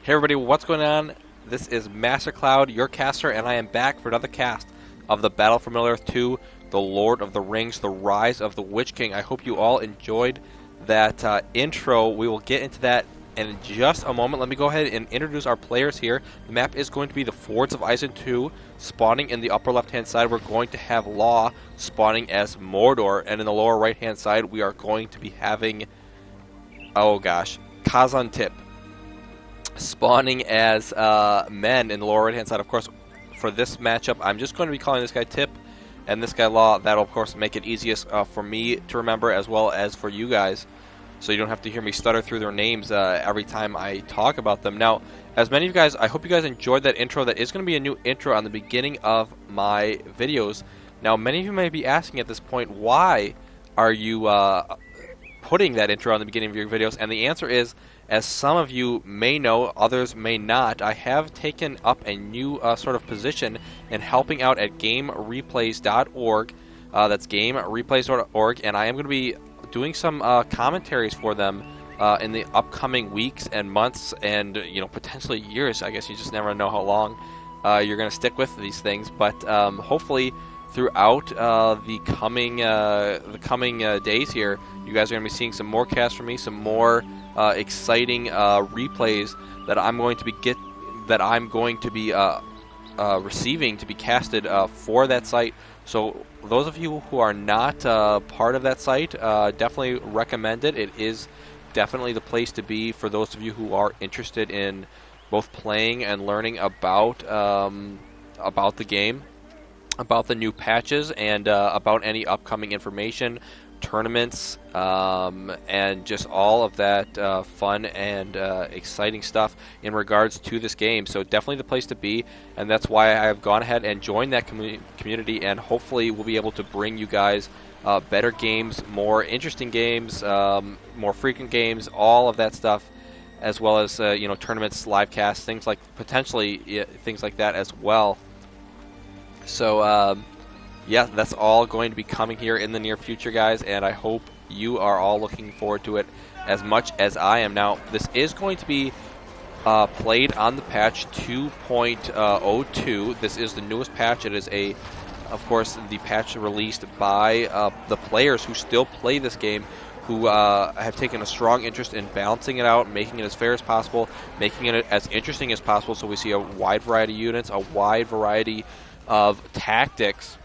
Hey everybody, what's going on? This is Master Cloud, your caster, and I am back for another cast of the Battle for Middle-earth 2, The Lord of the Rings, The Rise of the Witch King. I hope you all enjoyed that intro. We will get into that in just a moment. Let me go ahead and introduce our players here. The map is going to be the Fords of Isen 2, spawning in the upper left-hand side. We're going to have Law spawning as Mordor, and in the lower right-hand side, we are going to be having, oh gosh, KAZANTIP spawning as men in the lower right-hand side. Of course, for this matchup, I'm just going to be calling this guy Tip and this guy Law. That'll, of course, make it easiest for me to remember as well as for you guys, so you don't have to hear me stutter through their names every time I talk about them. Now, as many of you guys, I hope you guys enjoyed that intro. That is going to be a new intro on the beginning of my videos. Now, many of you may be asking at this point, why are you putting that intro on the beginning of your videos? And the answer is, as some of you may know, others may not, I have taken up a new sort of position in helping out at GameReplays.org. That's GameReplays.org, and I am going to be doing some commentaries for them in the upcoming weeks and months, and potentially years. I guess you just never know how long you're going to stick with these things. But hopefully, throughout the coming days here, you guys are going to be seeing some more casts from me, some more exciting replays that I'm going to be receiving to be casted for that site. So those of you who are not part of that site, definitely recommend it. It is definitely the place to be for those of you who are interested in both playing and learning about the game, about the new patches, and about any upcoming information, tournaments, and just all of that fun and exciting stuff in regards to this game. So definitely the place to be, and that's why I have gone ahead and joined that community, and hopefully we'll be able to bring you guys better games, more interesting games, more frequent games, all of that stuff, as well as tournaments, live casts, things like things like that as well. So yeah, that's all going to be coming here in the near future, guys, and I hope you are all looking forward to it as much as I am. Now, this is going to be played on the patch 2.02. This is the newest patch. It is, of course, the patch released by the players who still play this game, who have taken a strong interest in balancing it out, making it as fair as possible, making it as interesting as possible, so we see a wide variety of units, a wide variety of tactics.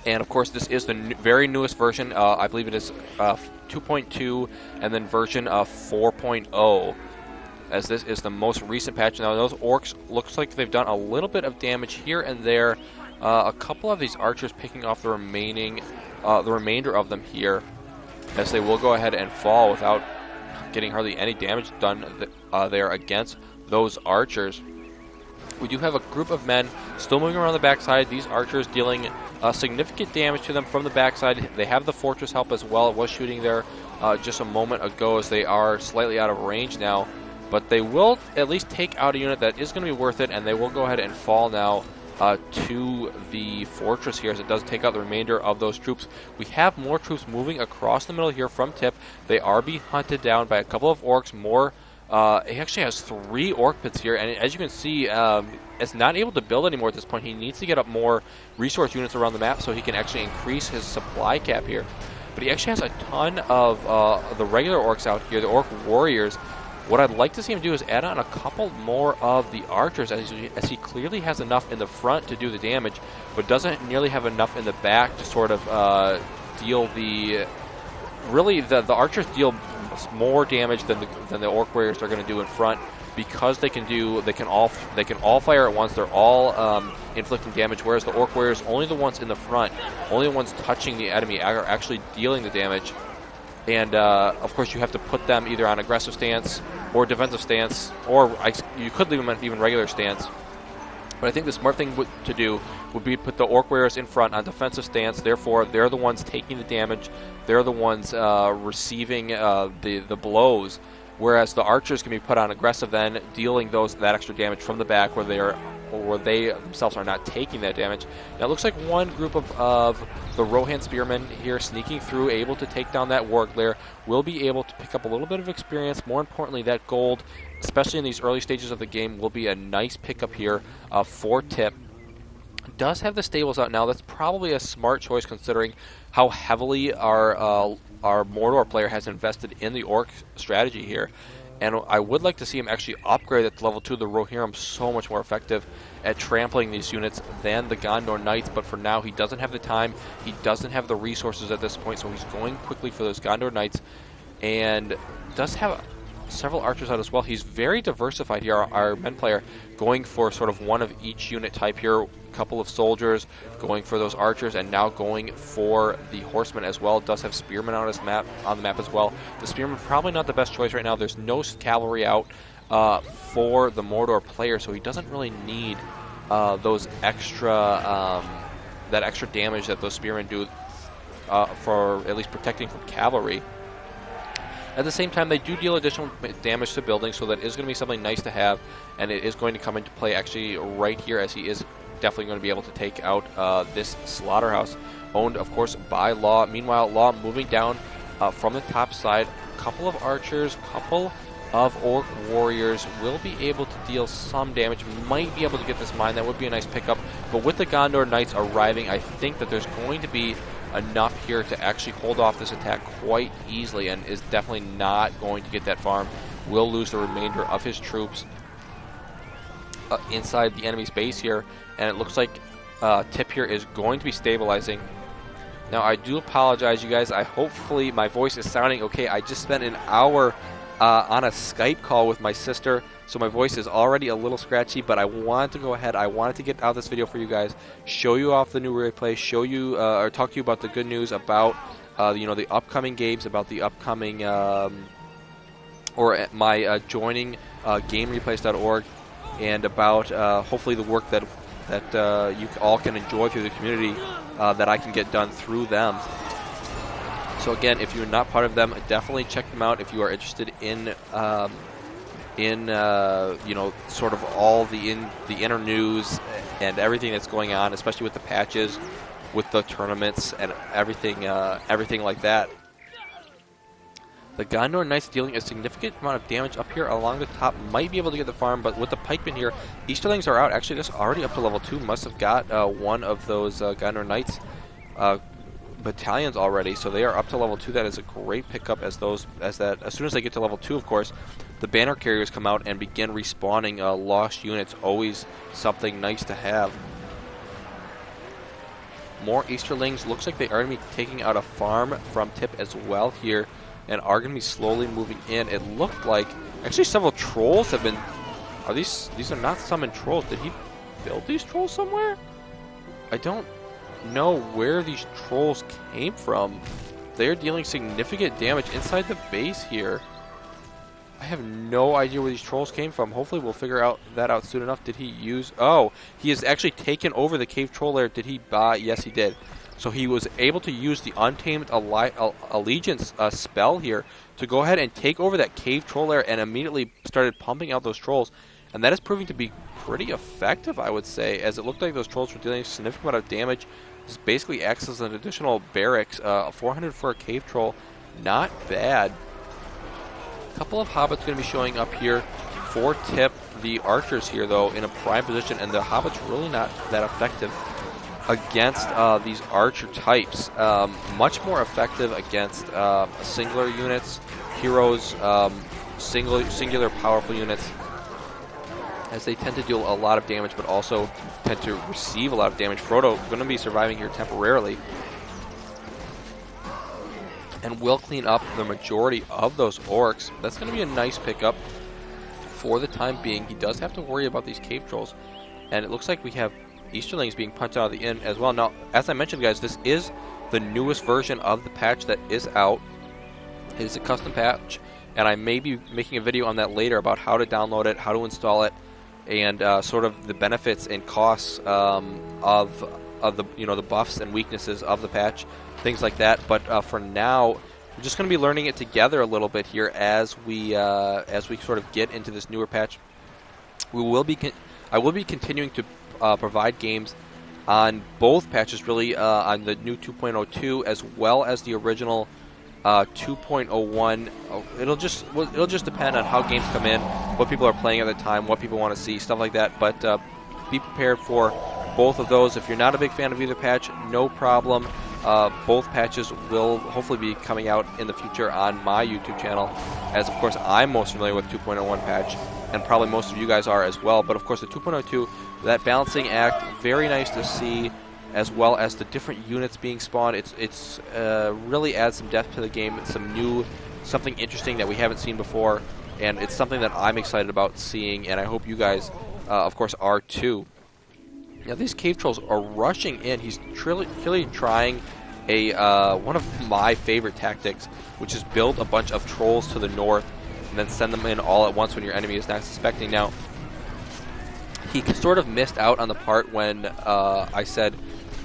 And of course, this is the very newest version. I believe it is 2.2 and then version of 4.0, as this is the most recent patch. Now, those orcs looks like they've done a little bit of damage here and there. A couple of these archers picking off the remainder of them here, as they will go ahead and fall without getting hardly any damage done there against those archers. We do have a group of men still moving around the backside. These archers dealing significant damage to them from the backside. They have the fortress help as well. It was shooting there just a moment ago, as they are slightly out of range now. But they will at least take out a unit that is going to be worth it, and they will go ahead and fall now to the fortress here, as it does take out the remainder of those troops. We have more troops moving across the middle here from Tip. They are being hunted down by a couple of orcs. He actually has 3 orc pits here, and as you can see, is not able to build anymore at this point. He needs to get up more resource units around the map so he can actually increase his supply cap here. But he actually has a ton of the regular orcs out here, the orc warriors. What I'd like to see him do is add on a couple more of the archers, as he clearly has enough in the front to do the damage, but doesn't nearly have enough in the back to sort of deal the... Really, the archers deal more damage than the orc warriors are going to do in front, because they can all fire at once. They're all inflicting damage, whereas the orc warriors, only the ones in the front, only the ones touching the enemy, are actually dealing the damage. And of course, you have to put them either on aggressive stance or defensive stance, or you could leave them on even regular stance. But I think the smart thing to do would be put the orc warriors in front on defensive stance. Therefore, they're the ones taking the damage. They're the ones receiving the blows. Whereas the archers can be put on aggressive, then dealing that extra damage from the back, where they themselves are not taking that damage. Now it looks like one group of the Rohan Spearmen here sneaking through, able to take down that Warg Lair, will be able to pick up a little bit of experience. More importantly, that gold especially in these early stages of the game, will be a nice pickup here for Tip. Does have the stables out now. That's probably a smart choice considering how heavily our Mordor player has invested in the Orc strategy here. And I would like to see him actually upgrade at level 2 the Rohirrim, so much more effective at trampling these units than the Gondor Knights. But for now, he doesn't have the time. He doesn't have the resources at this point, so he's going quickly for those Gondor Knights. And does have several archers out as well. He's very diversified here, our men player, going for sort of one of each unit type here. A couple of soldiers, going for those archers, and now going for the horsemen as well. Does have spearmen on the map as well. The spearmen probably not the best choice right now. There's no cavalry out for the Mordor player, so he doesn't really need those extra that extra damage that those spearmen do for at least protecting from cavalry. At the same time, they do deal additional damage to buildings, so that is going to be something nice to have, and it is going to come into play actually right here, as he is definitely going to be able to take out this slaughterhouse, owned, of course, by Law. Meanwhile, Law moving down from the top side. A couple of archers, couple of Orc warriors will be able to deal some damage, might be able to get this mine. That would be a nice pickup, but with the Gondor Knights arriving, I think that there's going to be enough here to actually hold off this attack quite easily, and is definitely not going to get that farm. Will lose the remainder of his troops inside the enemy's base here, and it looks like Tip here is going to be stabilizing. Now, I do apologize, you guys. Hopefully my voice is sounding okay. I just spent an hour on a Skype call with my sister, so my voice is already a little scratchy, but I wanted to go ahead. I wanted to get out this video for you guys, show you off the new replay, show you or talk to you about the good news about the upcoming games, about the upcoming or my joining GameReplays.org, and about hopefully the work that you all can enjoy through the community that I can get done through them. So again, if you're not part of them, definitely check them out if you are interested in sort of all the inner news and everything that's going on, especially with the patches, with the tournaments and everything like that. The Gondor Knights dealing a significant amount of damage up here along the top, might be able to get the farm, but with the pikemen here, Easterlings are out. Actually, this already up to level 2. Must have got one of those Gondor Knights battalions already, so they are up to level 2. That is a great pickup, as soon as they get to level 2, of course, the banner carriers come out and begin respawning lost units. Always something nice to have. More Easterlings. Looks like they are going to be taking out a farm from Tip as well here, and are going to be slowly moving in. It looked like actually several trolls have been. These are not summoned trolls. Did he build these trolls somewhere? I don't know where these trolls came from. They're dealing significant damage inside the base here. I have no idea where these trolls came from. Hopefully we'll figure that out soon enough. Did he use... Oh, he has actually taken over the cave troll lair. Did he buy... Yes, he did. So he was able to use the Untamed Allegiance spell here to go ahead and take over that cave troll lair, and immediately started pumping out those trolls. And that is proving to be pretty effective, I would say, as it looked like those trolls were dealing a significant amount of damage. This basically acts as an additional barracks. 400 for a cave troll. Not bad. A couple of hobbits going to be showing up here for Tip. The archers here, though, in a prime position, and the hobbits really not that effective against these archer types. Much more effective against singular units, heroes, singular powerful units, as they tend to deal a lot of damage, but also tend to receive a lot of damage. Frodo going to be surviving here temporarily, and will clean up the majority of those orcs. That's going to be a nice pickup for the time being. He does have to worry about these cave trolls, and it looks like we have Easterlings being punched out of the inn as well. Now, as I mentioned, guys, this is the newest version of the patch that is out. It is a custom patch, and I may be making a video on that later about how to download it, how to install it, and sort of the benefits and costs of the the buffs and weaknesses of the patch, things like that. But for now, we're just going to be learning it together a little bit here as we sort of get into this newer patch. I will be continuing to provide games on both patches, really, on the new 2.02 as well as the original 2.01. It'll just depend on how games come in, what people are playing at the time, what people want to see, stuff like that. But be prepared for both of those. If you're not a big fan of either patch, no problem. Both patches will hopefully be coming out in the future on my YouTube channel, as of course I'm most familiar with 2.01 patch, and probably most of you guys are as well. But of course the 2.02, that balancing act, very nice to see, as well as the different units being spawned. It's really adds some depth to the game, something interesting that we haven't seen before, and it's something that I'm excited about seeing, and I hope you guys, of course, are too. Now these cave trolls are rushing in. He's clearly trying one of my favorite tactics, which is build a bunch of trolls to the north and then send them in all at once when your enemy is not suspecting. Now, he sort of missed out on the part when I said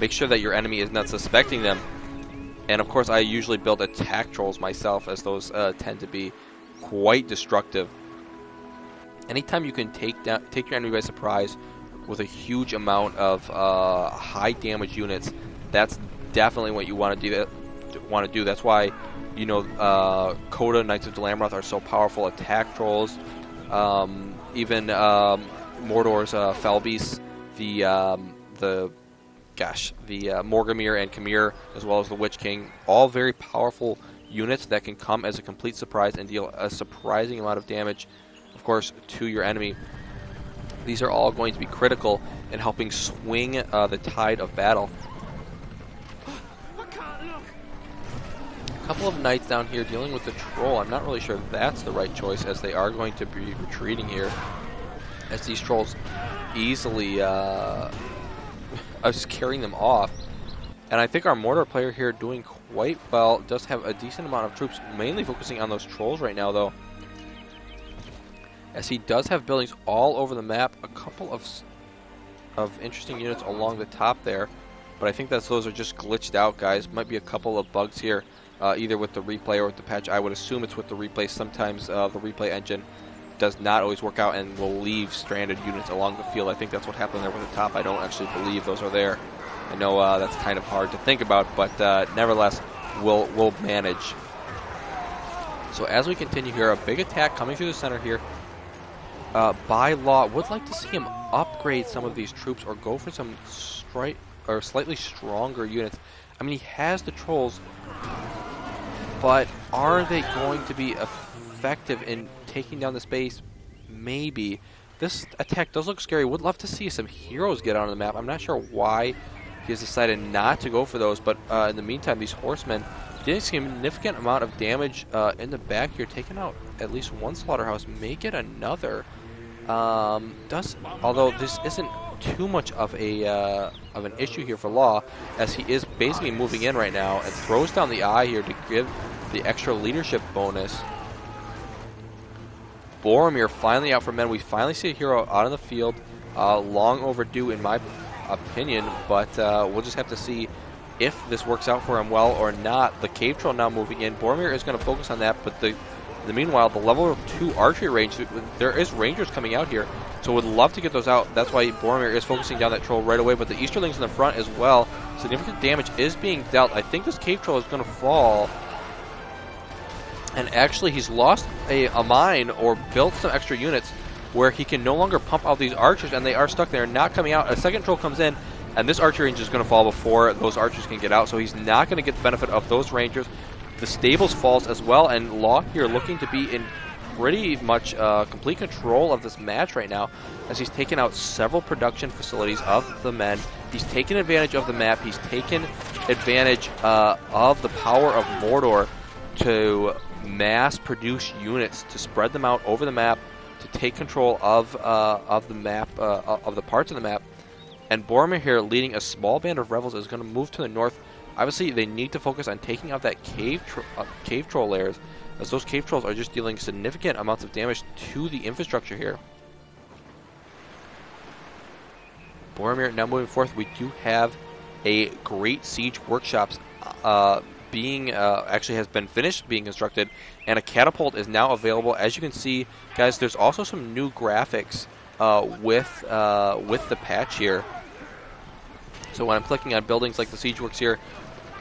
make sure that your enemy is not suspecting them. And of course I usually build attack trolls myself, as those tend to be quite destructive. Anytime you can take your enemy by surprise with a huge amount of high damage units, that's definitely what you want to do. That's why, you know, Coda, Knights of Dalamoth are so powerful attack trolls. Even Mordor's Felbeast, the Morgamir and Khmer, as well as the Witch King, all very powerful units that can come as a complete surprise and deal a surprising amount of damage, of course, to your enemy. These are all going to be critical in helping swing the tide of battle. A couple of knights down here dealing with the troll. I'm not really sure that's the right choice, as they are going to be retreating here, as these trolls easily I was carrying them off. And I think our Mordor player here doing quite well, does have a decent amount of troops, mainly focusing on those trolls right now though, as he does have buildings all over the map, a couple of interesting units along the top there, but I think that those are just glitched out, guys. Might be a couple of bugs here, either with the replay or with the patch. I would assume it's with the replay. Sometimes the replay engine does not always work out and will leave stranded units along the field. I think that's what happened there with the top. I don't actually believe those are there. I know that's kind of hard to think about, but nevertheless, we'll manage. So as we continue here, a big attack coming through the center here. By law, would like to see him upgrade some of these troops or go for some slightly stronger units. I mean, he has the trolls, but are they going to be effective in taking down this base? Maybe. This attack does look scary. Would love to see some heroes get onto the map. I'm not sure why he has decided not to go for those, but in the meantime, these horsemen did a significant amount of damage in the back here, taking out at least one slaughterhouse, make it another. Although this isn't too much of an issue here for Law, as he is basically moving in right now and throws down the eye here to give the extra leadership bonus. Boromir finally out for men. We finally see a hero out on the field. Long overdue in my opinion, but we'll just have to see if this works out for him well or not. The cave troll now moving in. Boromir is going to focus on that, but meanwhile, the level 2 archery range, there is rangers coming out here, so would love to get those out. That's why Boromir is focusing down that troll right away, but the Easterlings in the front as well. Significant damage is being dealt. I think this cave troll is going to fall, and actually he's lost a mine or built some extra units where he can no longer pump out these archers, and they are stuck there, not coming out. A second troll comes in, and this archer range is going to fall before those archers can get out, so he's not going to get the benefit of those rangers. The stables falls as well, and Law here looking to be in pretty much complete control of this match right now, as he's taken out several production facilities of the men. He's taken advantage of the map. He's taken advantage of the power of Mordor to mass produce units, to spread them out over the map, to take control of the map, of the parts of the map. And Boromir here, leading a small band of rebels, is going to move to the north. Obviously, they need to focus on taking out that cave troll layers, as those cave trolls are just dealing significant amounts of damage to the infrastructure here. Boromir now moving forth. We do have a great siege workshops actually has been finished being constructed, and a catapult is now available. As you can see, guys, there's also some new graphics with the patch here. So when I'm clicking on buildings like the siege works here,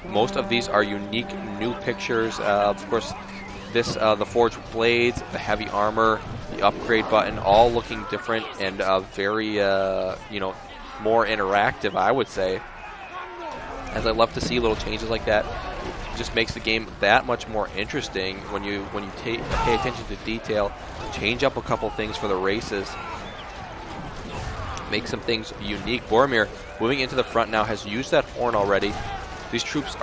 Most of these are unique new pictures. Of course, this the forged blades, the heavy armor, the upgrade button, all looking different and very more interactive, I would say. As I love to see little changes like that. It just makes the game that much more interesting when you pay attention to detail, change up a couple things for the races, make some things unique. Boromir, moving into the front now, has used that horn already. These troops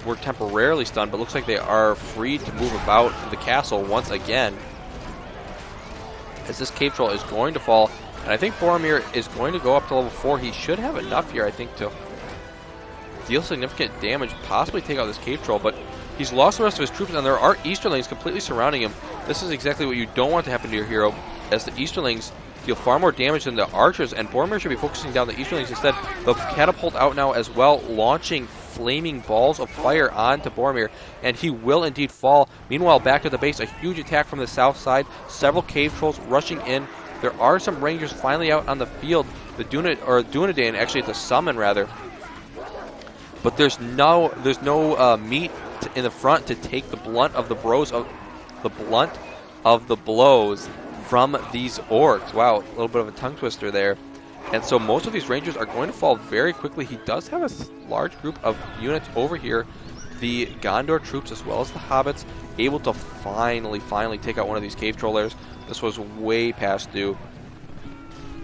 were temporarily stunned, but looks like they are free to move about the castle once again. As this cave troll is going to fall, and I think Boromir is going to go up to level 4. He should have enough here, I think, to deal significant damage, possibly take out this cave troll, but he's lost the rest of his troops, and there are Easterlings completely surrounding him. This is exactly what you don't want to happen to your hero, as the Easterlings deal far more damage than the archers, and Boromir should be focusing down the Easterlings instead. They'll catapult out now as well, launching flaming balls of fire onto Boromir, and he will indeed fall. Meanwhile, back at the base, a huge attack from the south side, several cave trolls rushing in. There are some rangers finally out on the field. The Dunedain, actually it's a summon rather, but there's no meat in the front to take the blunt of the blows from these orcs. Wow, a little bit of a tongue twister there. And so most of these rangers are going to fall very quickly. He does have a large group of units over here. The Gondor troops as well as the hobbits able to finally take out one of these cave trollers. This was way past due.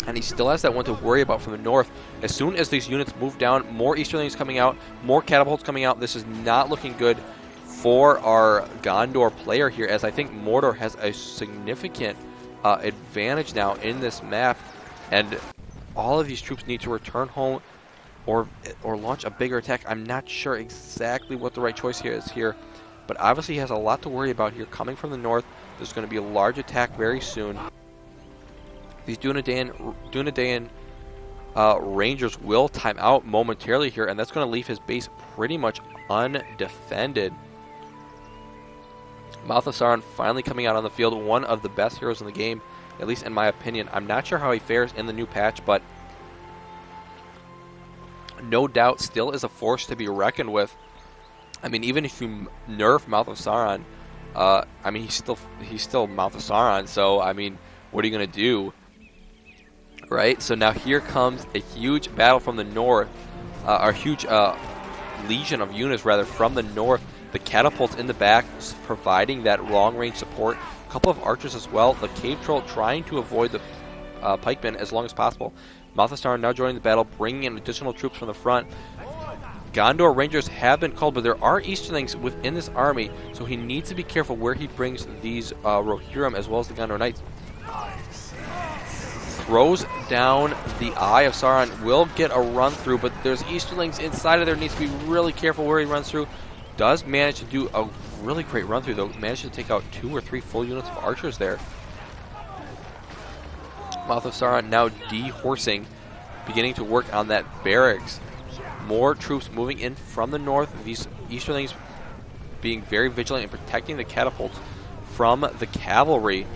And he still has that one to worry about from the north. As soon as these units move down, more Easterlings coming out, more catapults coming out. This is not looking good for our Gondor player here, as I think Mordor has a significant advantage now in this map. And all of these troops need to return home or launch a bigger attack. I'm not sure exactly what the right choice here is here, but obviously he has a lot to worry about here coming from the north. There's going to be a large attack very soon. These Dunedain Rangers will time out momentarily here, and that's going to leave his base pretty much undefended. Mouth of Sauron finally coming out on the field, one of the best heroes in the game, at least in my opinion. I'm not sure how he fares in the new patch, but no doubt still is a force to be reckoned with. I mean, even if you nerf Mouth of Sauron, I mean, he's still Mouth of Sauron, so, I mean, what are you going to do? Right? So now here comes a huge battle from the north, a huge legion of units, rather, from the north. The catapults in the back providing that long-range support. A couple of archers as well. The cave troll trying to avoid the pikemen as long as possible. Mouth of Sauron now joining the battle, bringing in additional troops from the front. Gondor Rangers have been called, but there are Easterlings within this army, so he needs to be careful where he brings these Rohirrim as well as the Gondor Knights. Throws down the Eye of Sauron, will get a run through, but there's Easterlings inside of there. Needs to be really careful where he runs through. Does manage to do a really great run through though. Managed to take out 2 or 3 full units of archers there. Mouth of Sauron now dehorsing, beginning to work on that barracks. More troops moving in from the north. These Easterlings being very vigilant and protecting the catapults from the cavalry.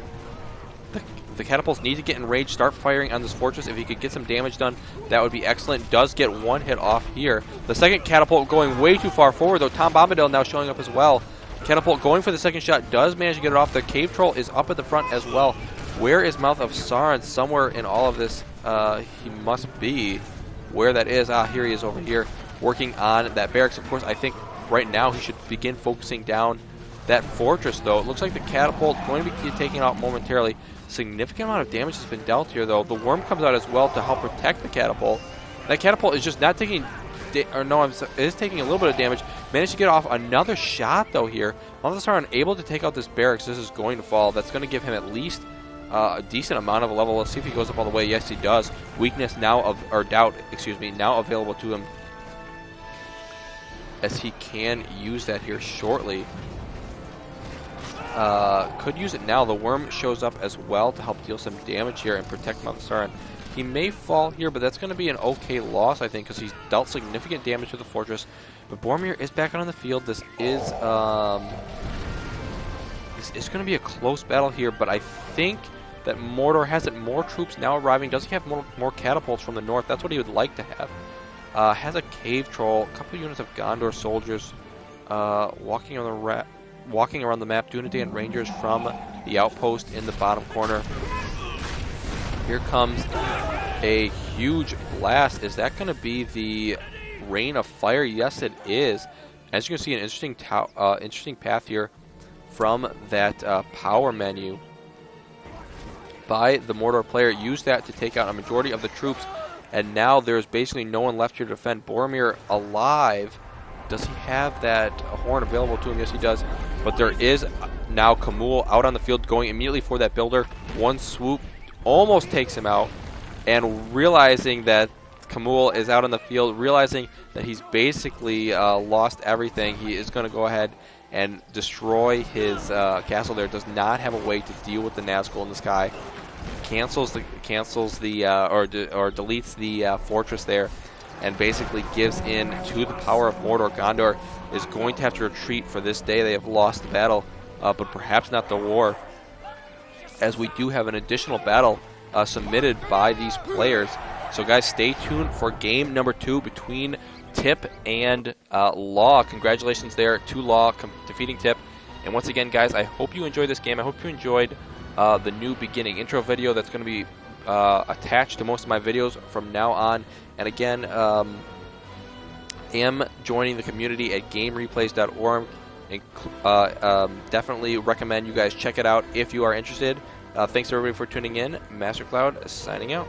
The catapults need to get enraged, start firing on this fortress. If he could get some damage done, that would be excellent. Does get one hit off here. The second catapult going way too far forward, though. Tom Bombadil now showing up as well. Catapult going for the second shot, does manage to get it off. The cave troll is up at the front as well. Where is Mouth of Sauron? Somewhere in all of this, he must be. Where that is, here he is over here, working on that barracks. Of course, I think right now he should begin focusing down that fortress, though. It looks like the catapult going to be taken out momentarily. Significant amount of damage has been dealt here, though. The worm comes out as well to help protect the catapult. That catapult is just not taking, it is taking a little bit of damage. Managed to get off another shot, though, here. Mouth of Sauron able to take out this barracks. This is going to fall. That's going to give him at least a decent amount of a level. Let's see if he goes up all the way. Yes, he does. Weakness now doubt, now available to him, as he can use that here shortly. Could use it now. The worm shows up as well to help deal some damage here and protect Mouth of Sauron. He may fall here, but that's going to be an okay loss, I think, because he's dealt significant damage to the fortress. But Boromir is back on the field. This is going to be a close battle here, but I think that Mordor has it. More troops now arriving. Does he have more catapults from the north? That's what he would like to have. has a cave troll, a couple units of Gondor soldiers walking around the map, Dunedain Rangers from the outpost in the bottom corner. Here comes a huge blast. Is that going to be the Rain of Fire? Yes, it is. As you can see, an interesting path here from that power menu by the Mordor player. Use that to take out a majority of the troops, and now there's basically no one left here to defend. Boromir alive. Does he have that horn available to him? Yes, he does. But there is now Khamûl out on the field, going immediately for that builder. One swoop almost takes him out, and realizing that Khamûl is out on the field, realizing that he's basically lost everything, he is going to go ahead and destroy his castle there. Does not have a way to deal with the Nazgul in the sky. Deletes the fortress there, and basically gives in to the power of Mordor. Gondor is going to have to retreat for this day. They have lost the battle, but perhaps not the war, as we do have an additional battle submitted by these players. So guys, stay tuned for game number 2 between Tip and Law. Congratulations there to Law defeating Tip. And once again, guys, I hope you enjoyed this game. I hope you enjoyed the new beginning intro video that's going to be attached to most of my videos from now on. And again, am joining the community at gamereplays.org. Definitely recommend you guys check it out if you are interested. Thanks everybody for tuning in. MasterCloud signing out.